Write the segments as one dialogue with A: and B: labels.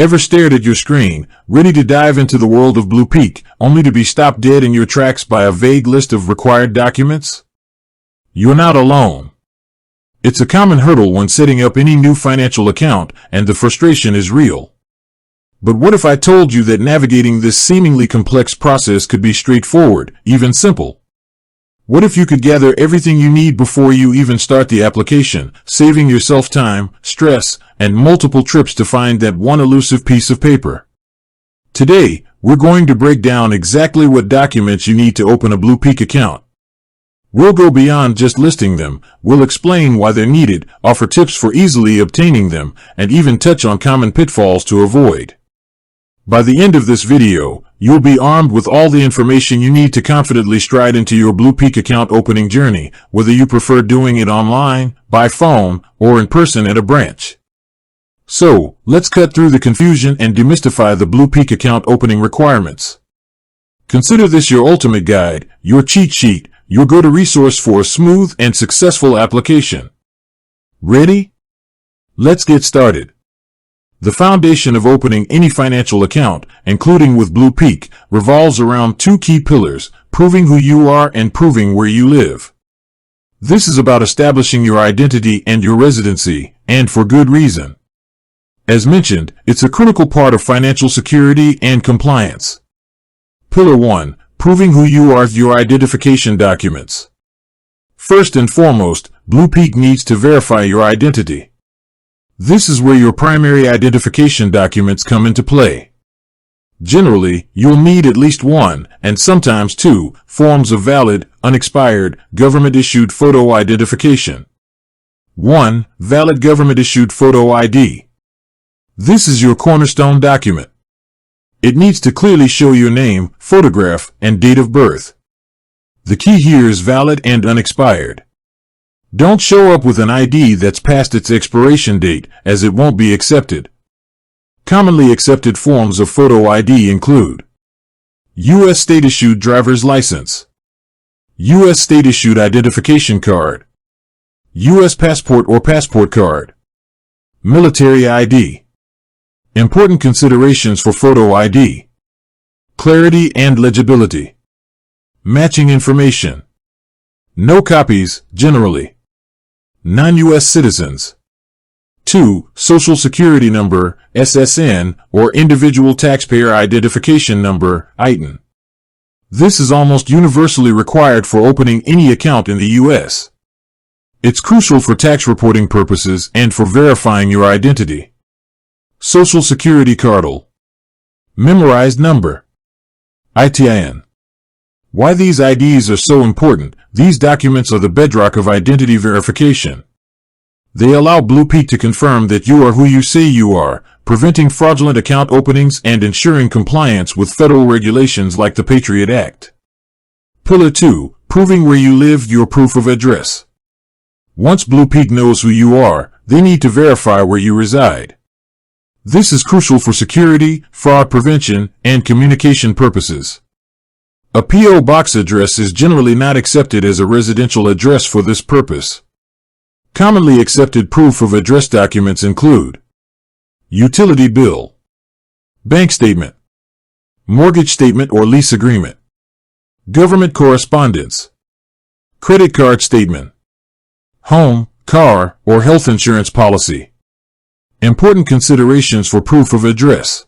A: Ever stared at your screen, ready to dive into the world of BluPeak, only to be stopped dead in your tracks by a vague list of required documents? You're not alone. It's a common hurdle when setting up any new financial account, and the frustration is real. But what if I told you that navigating this seemingly complex process could be straightforward, even simple? What if you could gather everything you need before you even start the application, saving yourself time, stress, and multiple trips to find that one elusive piece of paper? Today, we're going to break down exactly what documents you need to open a BluPeak account. We'll go beyond just listing them, we'll explain why they're needed, offer tips for easily obtaining them, and even touch on common pitfalls to avoid. By the end of this video, you'll be armed with all the information you need to confidently stride into your BluPeak account opening journey, whether you prefer doing it online, by phone, or in person at a branch. So, let's cut through the confusion and demystify the BluPeak account opening requirements. Consider this your ultimate guide, your cheat sheet, your go-to resource for a smooth and successful application. Ready? Let's get started. The foundation of opening any financial account, including with BluPeak, revolves around two key pillars, proving who you are and proving where you live. This is about establishing your identity and your residency, and for good reason. As mentioned, it's a critical part of financial security and compliance. Pillar 1. Proving who you are, your identification documents. First and foremost, BluPeak needs to verify your identity. This is where your primary identification documents come into play. Generally, you'll need at least one, and sometimes two, forms of valid, unexpired, government-issued photo identification. 1. Valid government-issued photo ID. This is your cornerstone document. It needs to clearly show your name, photograph, and date of birth. The key here is valid and unexpired. Don't show up with an ID that's past its expiration date, as it won't be accepted. Commonly accepted forms of photo ID include U.S. state-issued driver's license, U.S. state-issued identification card, U.S. passport or passport card, military ID. Important considerations for photo ID: clarity and legibility, matching information, no copies, generally, non-U.S. citizens. 2. Social Security Number, SSN, or Individual Taxpayer Identification Number, ITIN. This is almost universally required for opening any account in the U.S. It's crucial for tax reporting purposes and for verifying your identity. Social Security Cardle. Memorized number. ITIN. Why these IDs are so important: these documents are the bedrock of identity verification. They allow BluPeak to confirm that you are who you say you are, preventing fraudulent account openings and ensuring compliance with federal regulations like the Patriot Act. Pillar 2. Proving where you live, your proof of address. Once BluPeak knows who you are, they need to verify where you reside. This is crucial for security, fraud prevention, and communication purposes. A P.O. box address is generally not accepted as a residential address for this purpose. Commonly accepted proof of address documents include utility bill, bank statement, mortgage statement or lease agreement, government correspondence, credit card statement, home, car, or health insurance policy. Important considerations for proof of address: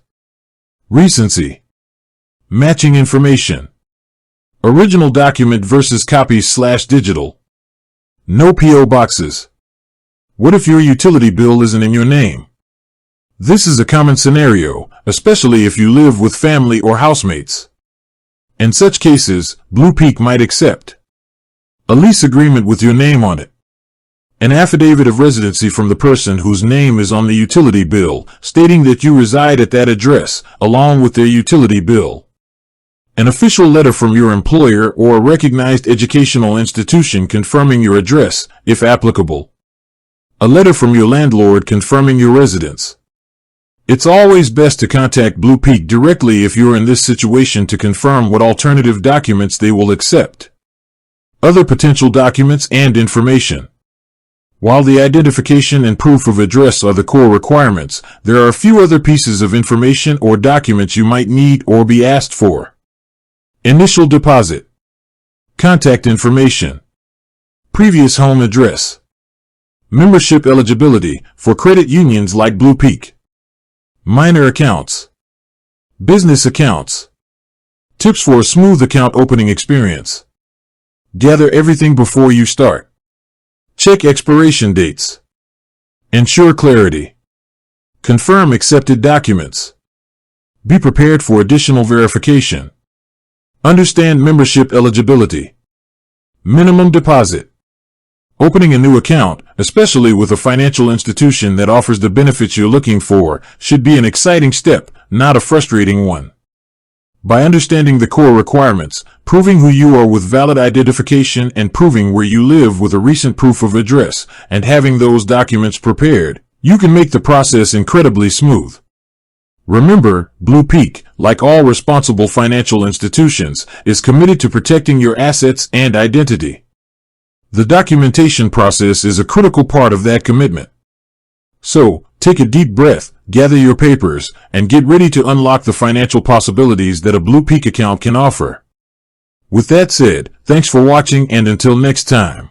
A: recency, matching information, original document versus copies/digital. No P.O. boxes. What if your utility bill isn't in your name? This is a common scenario, especially if you live with family or housemates. In such cases, BluPeak might accept a lease agreement with your name on it, an affidavit of residency from the person whose name is on the utility bill, stating that you reside at that address, along with their utility bill, an official letter from your employer or a recognized educational institution confirming your address, if applicable, a letter from your landlord confirming your residence. It's always best to contact BluPeak directly if you're in this situation to confirm what alternative documents they will accept. Other potential documents and information. While the identification and proof of address are the core requirements, there are a few other pieces of information or documents you might need or be asked for. Initial deposit. Contact information. Previous home address. Membership eligibility for credit unions like BluPeak. Minor accounts. Business accounts. Tips for a smooth account opening experience. Gather everything before you start. Check expiration dates. Ensure clarity. Confirm accepted documents. Be prepared for additional verification. Understand membership eligibility. Minimum deposit. Opening a new account, especially with a financial institution that offers the benefits you're looking for, should be an exciting step, not a frustrating one. By understanding the core requirements, proving who you are with valid identification and proving where you live with a recent proof of address, and having those documents prepared, you can make the process incredibly smooth. Remember, BluPeak, like all responsible financial institutions, is committed to protecting your assets and identity. The documentation process is a critical part of that commitment. So, take a deep breath, gather your papers, and get ready to unlock the financial possibilities that a BluPeak account can offer. With that said, thanks for watching and until next time.